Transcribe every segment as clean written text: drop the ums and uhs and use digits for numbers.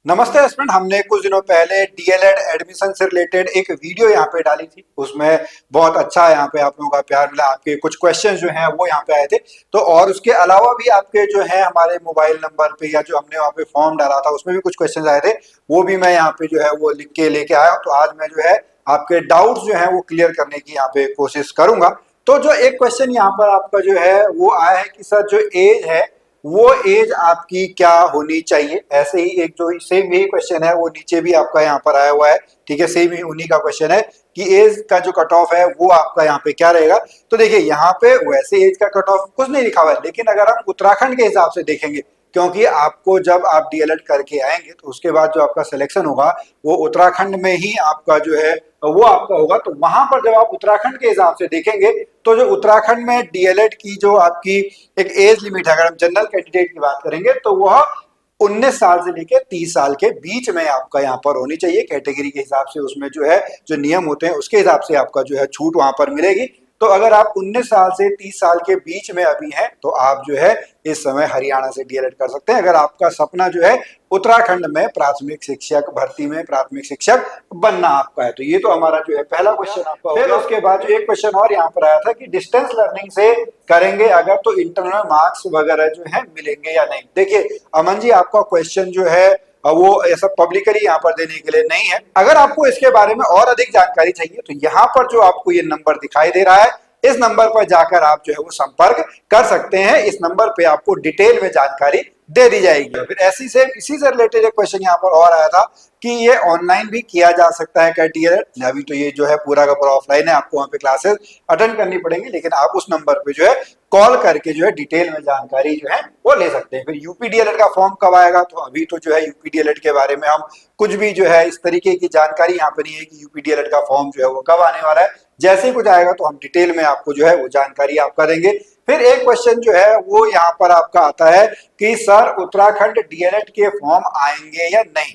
नमस्ते स्टूडेंट। हमने कुछ दिनों पहले डीएलएड एडमिशन से रिलेटेड एक वीडियो यहाँ पे डाली थी। उसमें बहुत अच्छा यहाँ पे आप लोगों का प्यार मिला। आपके कुछ क्वेश्चन जो हैं वो यहाँ पे आए थे। तो और उसके अलावा भी आपके जो है हमारे मोबाइल नंबर पे या जो हमने वहाँ पे फॉर्म डाला था उसमें भी कुछ क्वेश्चन आए थे। वो भी मैं यहाँ पे जो है वो लिख के लेके आया। तो आज मैं जो है आपके डाउट्स जो है वो क्लियर करने की यहाँ पे कोशिश करूंगा। तो जो एक क्वेश्चन यहाँ पर आपका जो है वो आया है कि सर जो एज है वो एज आपकी क्या होनी चाहिए। ऐसे ही एक जो सेम यही क्वेश्चन है वो नीचे भी आपका यहाँ पर आया हुआ है। ठीक है, सेम ही उन्हीं का क्वेश्चन है कि एज का जो कट ऑफ है वो आपका यहाँ पे क्या रहेगा। तो देखिए यहाँ पे वैसे एज का कट ऑफ कुछ नहीं लिखा हुआ है, लेकिन अगर हम उत्तराखंड के हिसाब से देखेंगे, क्योंकि आपको जब आप डीएलएड करके आएंगे तो उसके बाद जो आपका सिलेक्शन होगा वो उत्तराखंड में ही आपका जो है वो आपका होगा। तो वहां पर जब आप उत्तराखंड के हिसाब से देखेंगे तो जो उत्तराखंड में डीएलएड की जो आपकी एक एज लिमिट है, अगर हम जनरल कैंडिडेट की बात करेंगे तो वह 19 साल से लेकर 30 साल के बीच में आपका यहाँ पर होनी चाहिए। कैटेगरी के हिसाब से उसमें जो है जो नियम होते हैं उसके हिसाब से आपका जो है छूट वहां पर मिलेगी। तो अगर आप 19 साल से 30 साल के बीच में अभी हैं तो आप जो है इस समय हरियाणा से डीएलएड कर सकते हैं, अगर आपका सपना जो है उत्तराखंड में प्राथमिक शिक्षक भर्ती में प्राथमिक शिक्षक बनना आपका है। तो ये तो हमारा जो है पहला क्वेश्चन आपका। फिर उसके बाद जो एक क्वेश्चन और यहाँ पर आया था कि डिस्टेंस लर्निंग से करेंगे अगर तो इंटरनल मार्क्स वगैरह जो है मिलेंगे या नहीं। देखिए अमन जी, आपका क्वेश्चन जो है वो ऐसा पब्लिकली यहाँ पर देने के लिए नहीं है। अगर आपको इसके बारे में और अधिक जानकारी चाहिए तो यहाँ पर जो आपको ये नंबर दिखाई दे रहा है इस नंबर पर जाकर आप जो है वो संपर्क कर सकते हैं। इस नंबर पे आपको डिटेल में जानकारी दे दी जाएगी। फिर ऐसी से इसी से रिलेटेड एक क्वेश्चन यहाँ पर और आया था कि ये ऑनलाइन भी किया जा सकता है क्या डीएलएड। अभी तो ये जो है पूरा का पूरा ऑफलाइन है, आपको वहाँ पे क्लासेस अटेंड करनी पड़ेंगी, लेकिन आप उस नंबर पे जो है कॉल करके जो है डिटेल में जानकारी जो है वो ले सकते हैं। फिर यूपी डीएलएड का फॉर्म कब आएगा, तो अभी तो जो है यूपी डीएलएड के बारे में हम कुछ भी जो है इस तरीके की जानकारी यहाँ पे नहीं है कि यूपी डीएलएड का फॉर्म जो है वो कब आने वाला है। जैसे ही कुछ आएगा तो हम डिटेल में आपको जो है वो जानकारी आपका देंगे। फिर एक क्वेश्चन जो है वो यहाँ पर आपका आता है कि सर उत्तराखंड डीएलएड के फॉर्म आएंगे या नहीं।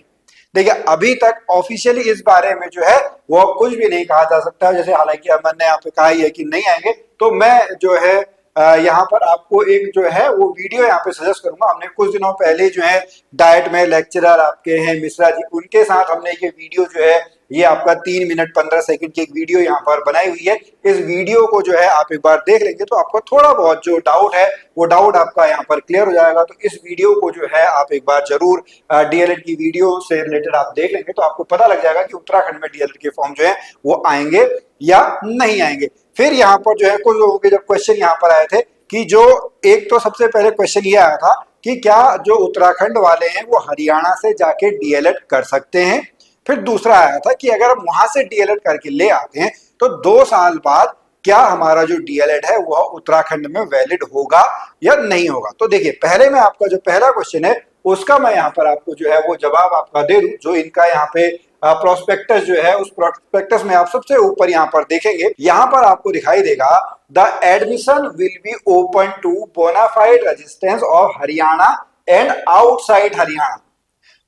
देखिए अभी तक ऑफिशियली इस बारे में जो है वो कुछ भी नहीं कहा जा सकता। जैसे हालांकि अमन ने यहाँ पे कहा ही है कि नहीं आएंगे, तो मैं जो है यहाँ पर आपको एक जो है वो वीडियो यहाँ पे सजेस्ट करूंगा। हमने कुछ दिनों पहले जो है डाइट में लेक्चरर आपके हैं मिश्रा जी, उनके साथ हमने ये वीडियो जो है ये आपका 3 मिनट 15 सेकंड की एक वीडियो यहाँ पर बनाई हुई है। इस वीडियो को जो है आप एक बार देख लेंगे तो आपको थोड़ा बहुत जो डाउट है वो डाउट आपका यहाँ पर क्लियर हो जाएगा। तो इस वीडियो को जो है आप एक बार जरूर डीएलएड की वीडियो से रिलेटेड आप देख लेंगे तो आपको पता लग जाएगा कि उत्तराखंड में डीएलएड के फॉर्म जो है वो आएंगे या नहीं आएंगे। फिर यहाँ पर जो है कुछ लोगों के जब क्वेश्चन यहाँ पर आए थे कि जो एक तो सबसे पहले क्वेश्चन ये आया था कि क्या जो उत्तराखंड वाले हैं वो हरियाणा से जाके डीएलएड कर सकते हैं। फिर दूसरा आया था कि अगर हम वहां से डीएलएड करके ले आते हैं तो 2 साल बाद क्या हमारा जो डीएलएड है वह उत्तराखंड में वैलिड होगा या नहीं होगा। तो देखिए पहले में आपका जो पहला क्वेश्चन है उसका मैं यहाँ पर आपको जो है वो जवाब आपका दे दूं। जो इनका यहाँ पे प्रोस्पेक्टस जो है उस प्रोस्पेक्टस में आप सबसे ऊपर यहाँ पर देखेंगे, यहाँ पर आपको दिखाई देगा the admission will be open to bona fide residents of Haryana and outside Haryana.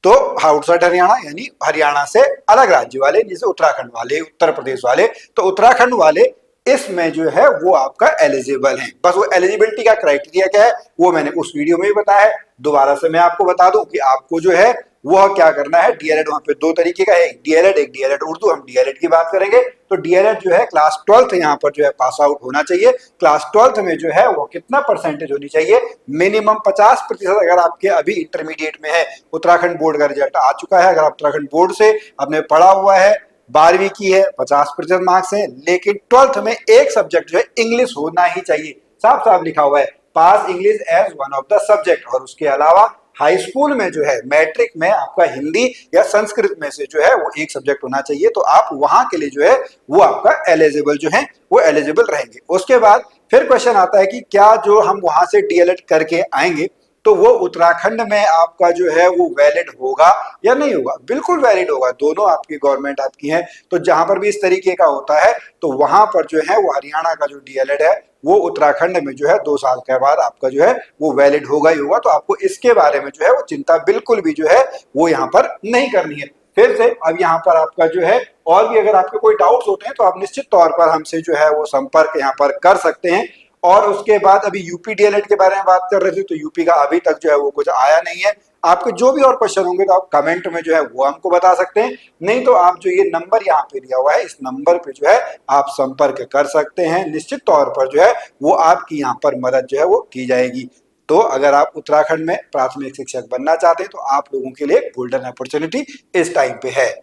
तो आउटसाइड हरियाणा यानी हरियाणा से अलग राज्य वाले, जैसे उत्तराखंड वाले उत्तर प्रदेश वाले, तो उत्तराखंड वाले इसमें जो है वो आपका एलिजिबल हैं। बस वो एलिजिबिलिटी का क्राइटेरिया क्या है वो मैंने उस वीडियो में भी बताया है। दोबारा से मैं आपको बता दूं कि आपको जो है वह क्या करना है। डीएलएड वहां पे 2 तरीके का है, एक डीएलएड उर्दू। हम डीएलएड की बात करेंगे तो डीएलएड जो है क्लास 12th यहाँ पर जो है पास आउट होना चाहिए। क्लास 12th में जो है वो कितना परसेंटेज होनी चाहिए, मिनिमम 50%। अगर आपके अभी इंटरमीडिएट में है, उत्तराखंड बोर्ड का रिजल्ट आ चुका है, अगर आप उत्तराखंड बोर्ड से आपने पढ़ा हुआ है, 12वीं की है, 50% मार्क्स है, लेकिन 12th में एक सब्जेक्ट जो है इंग्लिश होना ही चाहिए। साफ साफ लिखा हुआ है पास English as one of the subject. और उसके अलावा हाई स्कूल में जो है मैट्रिक में आपका हिंदी या संस्कृत में से जो है वो एक सब्जेक्ट होना चाहिए। तो आप वहां के लिए जो है वो आपका एलिजिबल जो है वो एलिजिबल रहेंगे। उसके बाद फिर क्वेश्चन आता है कि क्या जो हम वहां से डीएलएड करके आएंगे तो वो उत्तराखंड में आपका जो है वो वैलिड होगा या नहीं होगा। बिल्कुल वैलिड होगा, दोनों आपकी गवर्नमेंट आपकी है। तो जहां पर भी इस तरीके का होता है तो वहां पर जो है वो हरियाणा का जो डीएलएड है वो उत्तराखंड में जो है 2 साल के बाद आपका जो है वो वैलिड होगा ही होगा। तो आपको इसके बारे में जो है वो चिंता बिल्कुल भी जो है वो यहाँ पर नहीं करनी है। फिर से अब यहाँ पर आपका जो है और भी अगर आपके कोई डाउट्स होते हैं तो आप निश्चित तौर पर हमसे जो है वो संपर्क यहाँ पर कर सकते हैं। और उसके बाद अभी यूपी डीएलएड के बारे में बात कर रहे थे तो यूपी का अभी तक जो है वो कुछ आया नहीं है। आपके जो भी और क्वेश्चन होंगे तो आप कमेंट में जो है वो हमको बता सकते हैं, नहीं तो आप जो ये नंबर यहाँ पे दिया हुआ है इस नंबर पे जो है आप संपर्क कर सकते हैं। निश्चित तौर पर जो है वो आपकी यहाँ पर मदद जो है वो की जाएगी। तो अगर आप उत्तराखंड में प्राथमिक शिक्षक बनना चाहते हैं तो आप लोगों के लिए गोल्डन अपॉर्चुनिटी इस टाइम पे है।